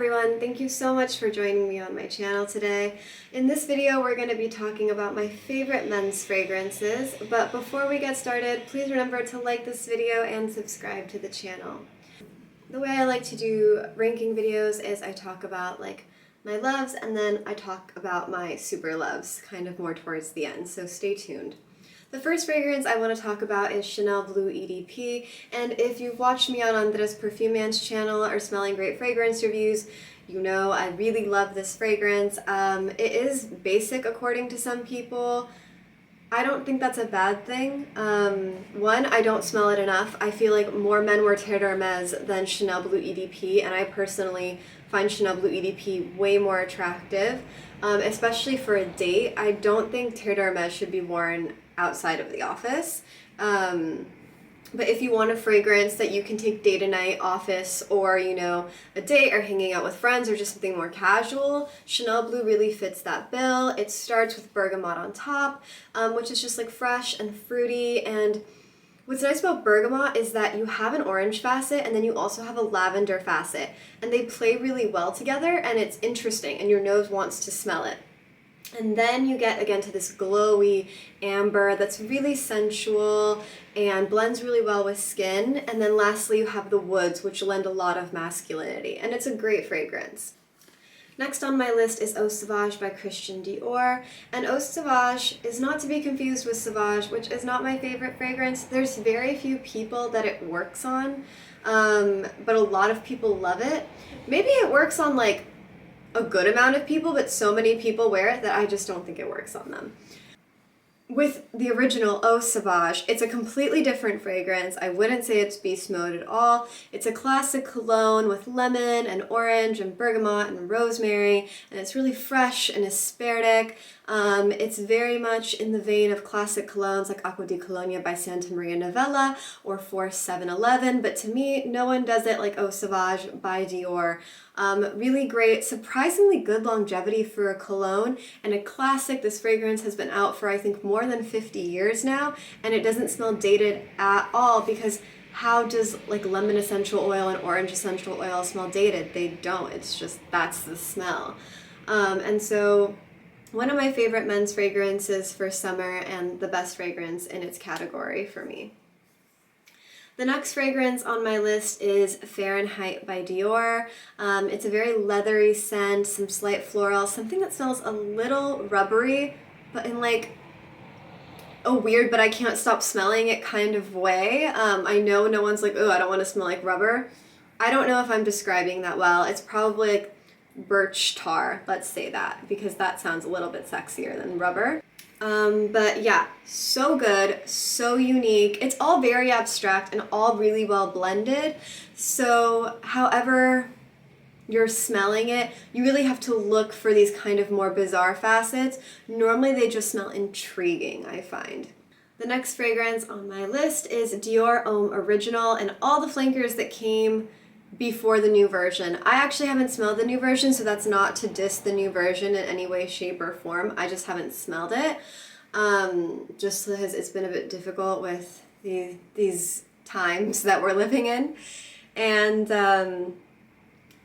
everyone, thank you so much for joining me on my channel today. In this video we're going to be talking about my favorite men's fragrances, but before we get started, please remember to like this video and subscribe to the channel. The way I like to do ranking videos is I talk about my loves and then I talk about my super loves kind of more towards the end, so stay tuned. The first fragrance I want to talk about is Chanel Blue EDP, and if you've watched me on Andres Perfume's channel or Smelling Great Fragrance reviews, you know I really love this fragrance. It is basic according to some people. I don't think that's a bad thing. One, I don't smell it enough. I feel like more men wear Terre d'Hermès than Chanel Blue EDP, and I personally find Chanel Blue EDP way more attractive, especially for a date. I don't think Terre d'Hermès should be worn outside of the office. But if you want a fragrance that you can take day to night, office, or a date or hanging out with friends or just something more casual, Chanel Blue really fits that bill. It starts with bergamot on top, which is just fresh and fruity. And what's nice about bergamot is that you have an orange facet and then you also have a lavender facet, and they play really well together, and it's interesting and your nose wants to smell it. And then you get again to this glowy amber that's really sensual and blends really well with skin. And then lastly you have the woods, which lend a lot of masculinity, and it's a great fragrance. Next on my list is Eau Sauvage by Christian Dior, and Eau Sauvage is not to be confused with Sauvage, which is not my favorite fragrance. There's very few people that it works on, but a lot of people love it. Maybe it works on a good amount of people, but so many people wear it that I just don't think it works on them. With the original Eau Sauvage, it's a completely different fragrance. I wouldn't say it's beast mode at all. It's a classic cologne with lemon and orange and bergamot and rosemary, and it's really fresh and aspartic. It's very much in the vein of classic colognes like Acqua di Colonia by Santa Maria Novella or Force 711, but to me, no one does it like Eau Sauvage by Dior. Really great, surprisingly good longevity for a cologne, and a classic. This fragrance has been out for I think more than 50 years now, and it doesn't smell dated at all, because how does lemon essential oil and orange essential oil smell dated? They don't. It's just that's the smell. And so one of my favorite men's fragrances for summer, and the best fragrance in its category for me. The next fragrance on my list is Fahrenheit by Dior. It's a very leathery scent, some slight floral, something that smells a little rubbery, but in a weird but I can't stop smelling it kind of way. I know no one's oh, I don't want to smell like rubber. I don't know if I'm describing that well. It's probably birch tar, let's say that, because that sounds a little bit sexier than rubber. But yeah, so good, so unique. It's all very abstract and all really well blended. So however you're smelling it, you really have to look for these kind of more bizarre facets. Normally they just smell intriguing, I find. The next fragrance on my list is Dior Homme Original, and all the flankers that came before the new version. I actually haven't smelled the new version, so that's not to diss the new version in any way, shape, or form. I just haven't smelled it, just because it's been a bit difficult with these times that we're living in. And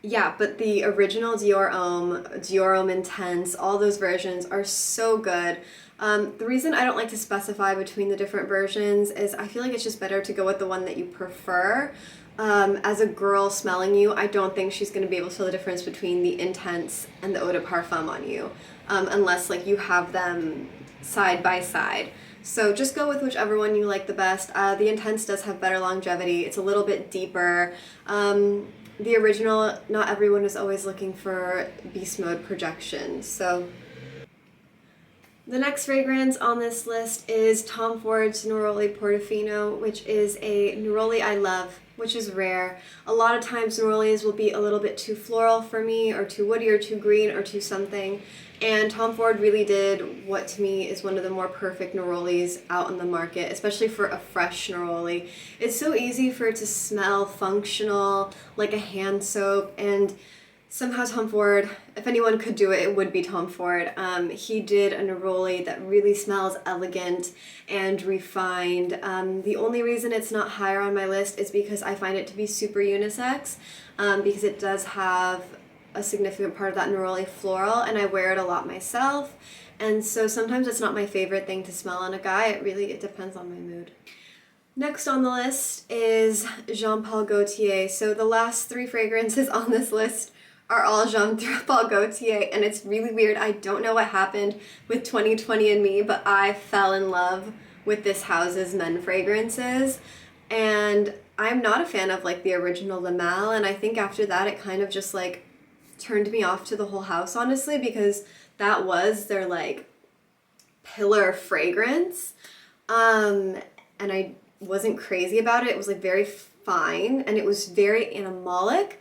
yeah, but the original Dior Homme Intense, all those versions are so good. The reason I don't like to specify between the different versions is I feel like it's just better to go with the one that you prefer. As a girl smelling you, I don't think she's going to be able to tell the difference between the Intense and the Eau de Parfum on you, unless you have them side by side. So just go with whichever one you like the best. The Intense does have better longevity. It's a little bit deeper. The original, not everyone is always looking for beast mode projection. So the next fragrance on this list is Tom Ford's Neroli Portofino, which is a neroli I love, which is rare. A lot of times nerolis will be a little bit too floral for me, or too woody, or too green, or too something. And Tom Ford really did what to me is one of the more perfect nerolis out on the market, especially for a fresh neroli. It's so easy for it to smell functional, like a hand soap, and somehow Tom Ford, if anyone could do it, it would be Tom Ford. He did a neroli that really smells elegant and refined. The only reason it's not higher on my list is because I find it to be super unisex, because it does have a significant part of that neroli floral, and I wear it a lot myself. And so sometimes it's not my favorite thing to smell on a guy. It depends on my mood. Next on the list is Jean Paul Gaultier. So the last 3 fragrances on this list are all Jean Paul Gaultier, and it's really weird. I don't know what happened with 2020 and me, but I fell in love with this house's men fragrances, and I'm not a fan of like the original Le Male, and I think after that it kind of just like turned me off to the whole house, honestly, because that was their like pillar fragrance, and I wasn't crazy about it. It was like very fine, and it was very animalic,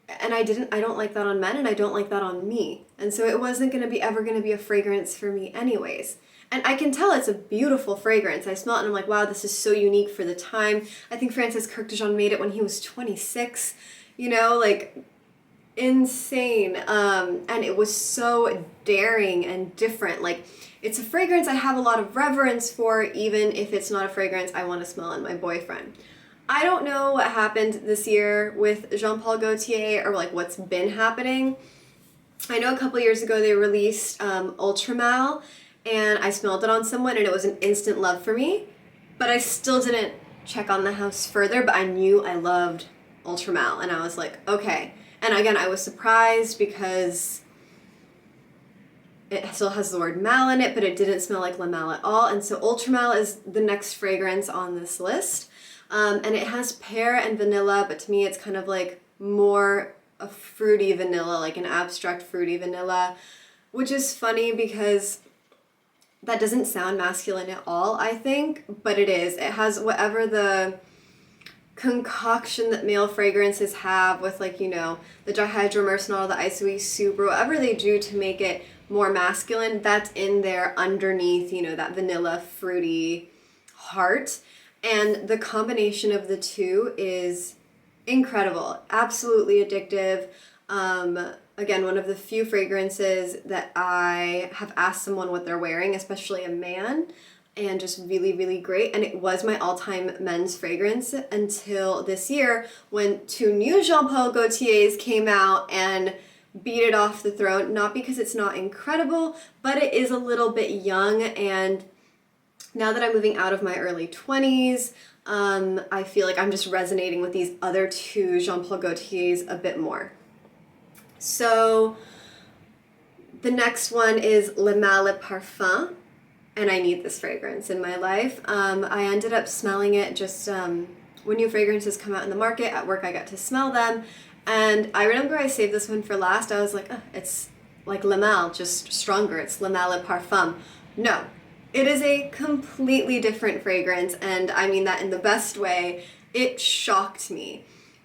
and I don't like that on men, and I don't like that on me, and so it wasn't ever gonna be a fragrance for me anyways. And I can tell it's a beautiful fragrance. I smell it and I'm like, wow, this is so unique for the time. I think Francis Kurkdjian made it when he was 26, you know, like insane. And it was so daring and different. Like, it's a fragrance I have a lot of reverence for, even if it's not a fragrance I want to smell in my boyfriend. I don't know what happened this year with Jean Paul Gaultier, or like what's been happening. I know a couple years ago they released Ultra Male, and I smelled it on someone and it was an instant love for me, but I still didn't check on the house further, but I knew I loved Ultra Male, and I was like, okay. And again, I was surprised because it still has the word Male in it, but it didn't smell like Le Male at all, and so Ultra Male is the next fragrance on this list. And it has pear and vanilla, but to me it's kind of like more a fruity vanilla, like an abstract fruity vanilla, which is funny because that doesn't sound masculine at all, I think, but it is. It has whatever the concoction that male fragrances have with, like, you know, the dihydromercenol, the isoe super, whatever they do to make it more masculine, that's in there underneath, you know, that vanilla fruity heart. And the combination of the two is incredible, absolutely addictive. Again, one of the few fragrances that I have asked someone what they're wearing, especially a man, and just really, really great. And it was my all-time men's fragrance until this year when 2 new Jean Paul Gaultiers came out and beat it off the throne. Not because it's not incredible, but it is a little bit young, and now that I'm moving out of my early 20s, I feel like I'm just resonating with these other 2 Jean Paul Gaultiers a bit more. So the next one is Le Male Parfum, and I need this fragrance in my life. I ended up smelling it just when new fragrances come out in the market. At work I got to smell them, and I remember I saved this one for last. I was like, oh, it's like Le Male, just stronger. It's Le Male Parfum. No, it is a completely different fragrance, and I mean that in the best way. It shocked me.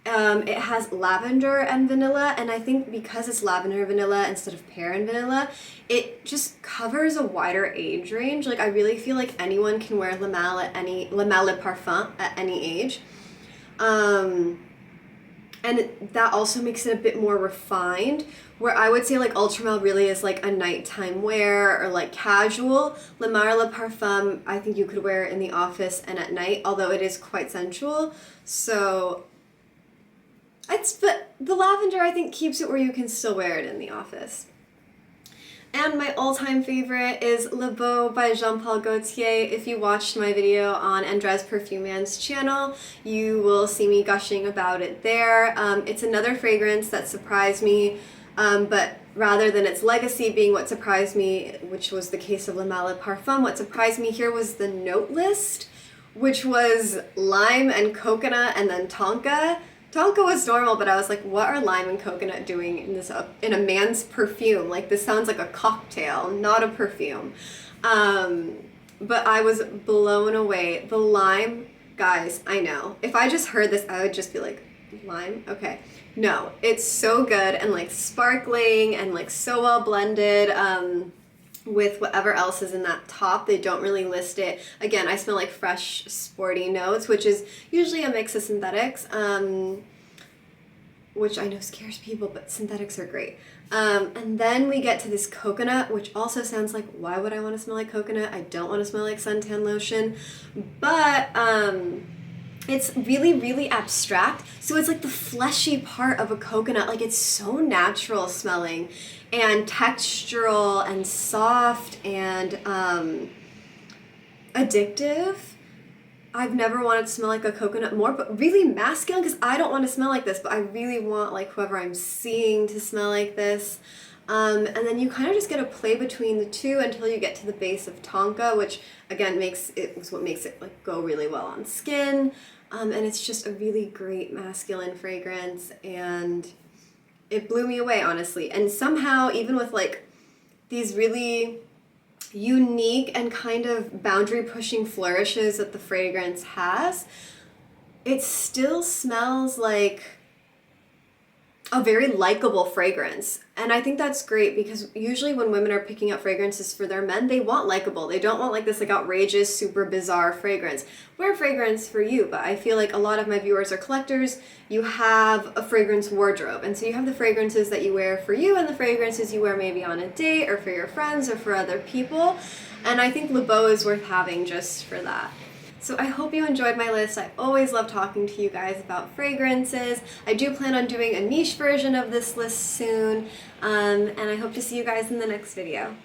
It has lavender and vanilla, and I think because it's lavender and vanilla instead of pear and vanilla, it just covers a wider age range. Like, I really feel like anyone can wear Le Male Parfum at any age. And that also makes it a bit more refined, where I would say like Ultra Male really is like a nighttime wear or like casual. Le Male Parfum, I think you could wear it in the office and at night, although it is quite sensual. So but the lavender, I think, keeps it where you can still wear it in the office. And my all-time favorite is Le Beau by Jean Paul Gaultier. If you watched my video on Andres Parfuman's channel, you will see me gushing about it there. It's another fragrance that surprised me, but rather than its legacy being what surprised me, which was the case of Le Male Parfum, what surprised me here was the note list, which was lime and coconut and then tonka. Tonka was normal, but I was like, what are lime and coconut doing in a man's perfume? Like, this sounds like a cocktail, not a perfume. But I was blown away. The lime, guys, I know. If I just heard this, I would just be like, lime? Okay. No, it's so good and like sparkling and like so well blended with whatever else is in that top. They don't really list it. Again, I smell like fresh, sporty notes, which is usually a mix of synthetics, which I know scares people, but synthetics are great. And then we get to this coconut, which also sounds like, why would I want to smell like coconut? I don't want to smell like suntan lotion. But It's really, really abstract. So it's like the fleshy part of a coconut. Like it's so natural smelling and textural and soft and addictive. I've never wanted to smell like a coconut more, but really masculine because I don't want to smell like this, but I really want like whoever I'm seeing to smell like this. And then you kind of just get to play between the two until you get to the base of tonka, which again was what makes it like go really well on skin. And it's just a really great masculine fragrance, and it blew me away, honestly. And somehow, even with like these really unique and kind of boundary pushing flourishes that the fragrance has, it still smells like a very likable fragrance. And I think that's great because usually when women are picking up fragrances for their men, they want likable. They don't want like this like outrageous, super bizarre fragrance. Wear a fragrance for you, but I feel like a lot of my viewers are collectors. You have a fragrance wardrobe. And so you have the fragrances that you wear for you and the fragrances you wear maybe on a date or for your friends or for other people. And I think Beau is worth having just for that. So I hope you enjoyed my list. I always love talking to you guys about fragrances. I do plan on doing a niche version of this list soon, and I hope to see you guys in the next video.